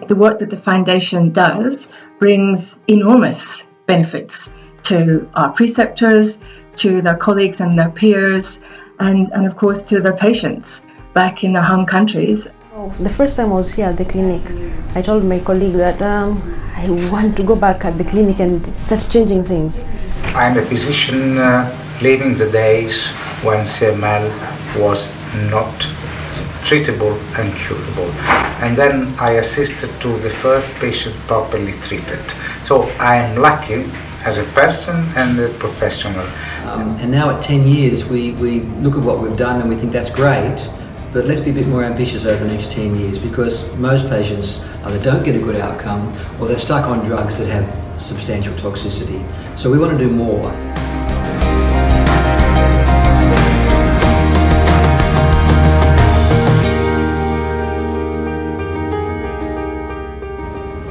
the work that the foundation does brings enormous benefits to our preceptors, to their colleagues and their peers, and of course to their patients back in their home countries. The first time I was here at the clinic, I told my colleague that I want to go back at the clinic and start changing things. I'm a physician living the days when CML was not treatable and curable. And then I assisted to the first patient properly treated. So I am lucky as a person and a professional. And now at 10 years, we look at what we've done and we think that's great, but let's be a bit more ambitious over the next 10 years, because most patients either don't get a good outcome or they're stuck on drugs that have substantial toxicity. So we want to do more.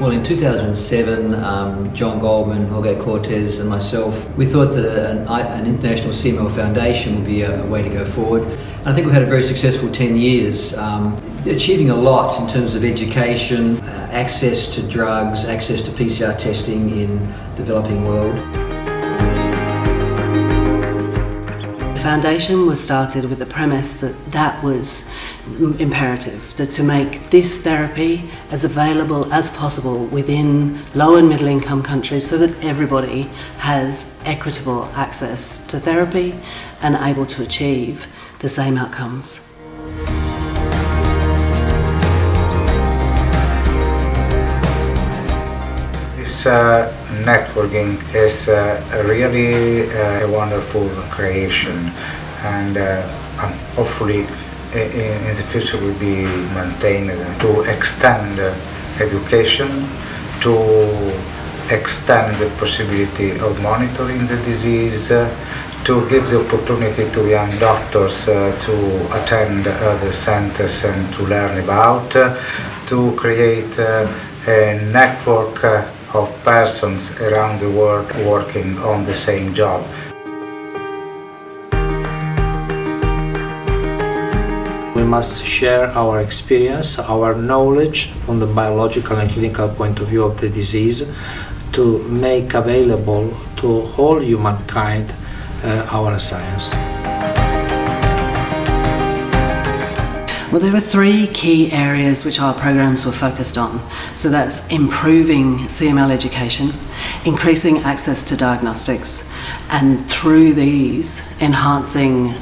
Well, in 2007, John Goldman, Jorge Cortez and myself, we thought that an international CML foundation would be a way to go forward. And I think we've had a very successful 10 years, achieving a lot in terms of education, access to drugs, access to PCR testing in developing world. The foundation was started with the premise that that was imperative, that to make this therapy as available as possible within low and middle income countries so that everybody has equitable access to therapy and able to achieve the same outcomes. This networking is really a wonderful creation, and hopefully in the future will be maintained to extend education, to extend the possibility of monitoring the disease, to give the opportunity to young doctors to attend other centers and to learn about, to create a network of persons around the world working on the same job. We must share our experience, our knowledge from the biological and clinical point of view of the disease to make available to all humankind our science. Well, there were three key areas which our programs were focused on. So that's improving CML education, increasing access to diagnostics, and through these, enhancing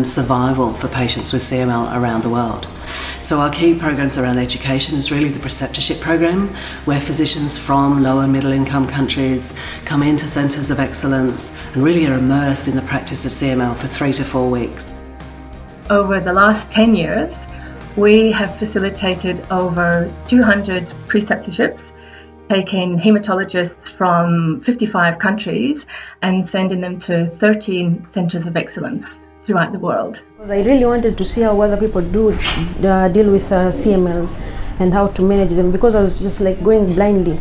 survival for patients with CML around the world. So our key programs around education is really the preceptorship program, where physicians from low and middle income countries come into centres of excellence and really are immersed in the practice of CML for 3 to 4 weeks. Over the last 10 years, we have facilitated over 200 preceptorships, taking haematologists from 55 countries and sending them to 13 centres of excellence throughout the world. I really wanted to see how other people deal with CMLs and how to manage them, because I was just like going blindly.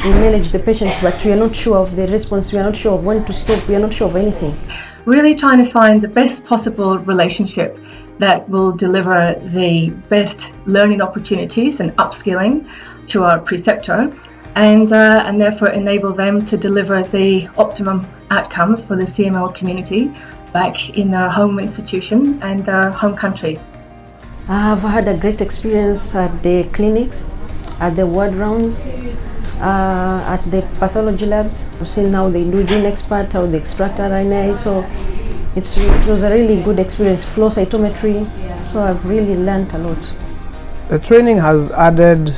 We manage the patients, but we are not sure of the response, we are not sure of when to stop, we are not sure of anything. Really trying to find the best possible relationship that will deliver the best learning opportunities and upskilling to our preceptor, and therefore enable them to deliver the optimum outcomes for the CML community back in their home institution and their home country. I've had a great experience at the clinics, at the ward rounds, at the pathology labs. I've seen how they do gene expert, how they extract RNA, so it was a really good experience. Flow cytometry, so I've really learned a lot. The training has added,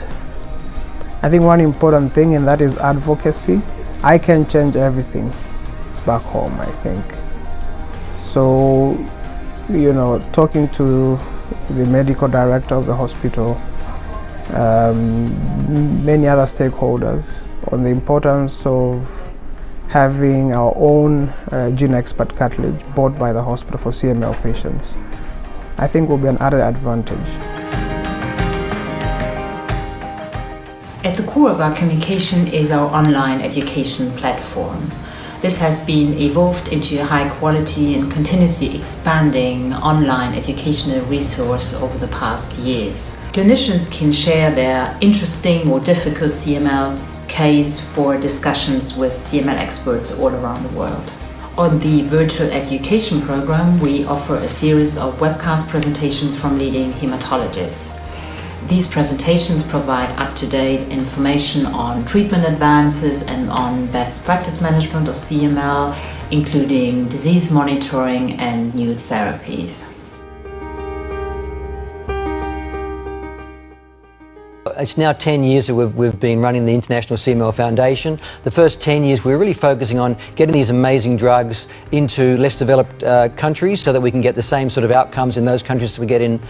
I think, one important thing, and that is advocacy. I can change everything back home, I think. So, talking to the medical director of the hospital, many other stakeholders on the importance of having our own gene expert cartilage bought by the hospital for CML patients, I think will be an added advantage. At the core of our communication is our online education platform. This has been evolved into a high quality and continuously expanding online educational resource over the past years. Clinicians can share their interesting or difficult CML case for discussions with CML experts all around the world. On the virtual education program, we offer a series of webcast presentations from leading hematologists. These presentations provide up-to-date information on treatment advances and on best practice management of CML, including disease monitoring and new therapies. It's now 10 years that we've been running the International CML Foundation. The first 10 years we're really focusing on getting these amazing drugs into less developed countries so that we can get the same sort of outcomes in those countries that we get in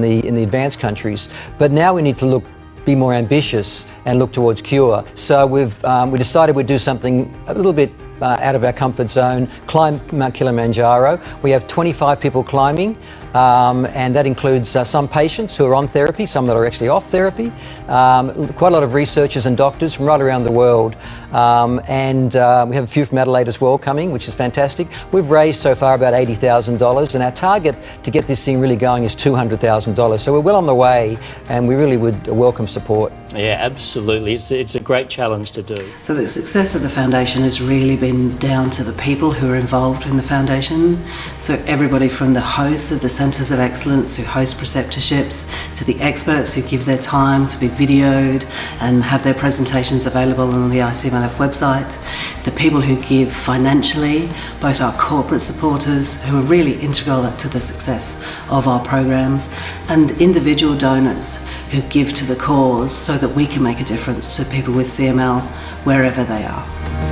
the advanced countries. But now we need to be more ambitious and look towards cure. So we decided we'd do something a little bit out of our comfort zone, climb Mount Kilimanjaro. We have 25 people climbing, and that includes some patients who are on therapy, some that are actually off therapy, quite a lot of researchers and doctors from right around the world, and we have a few from Adelaide as well coming, which is fantastic. We've raised so far about $80,000, and our target to get this thing really going is $200,000. So we're well on the way, and we really would welcome support. Yeah, absolutely. It's a great challenge to do. So the success of the foundation has really been down to the people who are involved in the foundation. So everybody from the hosts of the Centres of Excellence who host preceptorships to the experts who give their time to be videoed and have their presentations available on the ICMLF website, the people who give financially, both our corporate supporters who are really integral to the success of our programs, and individual donors who give to the cause so that we can make a difference to people with CML wherever they are.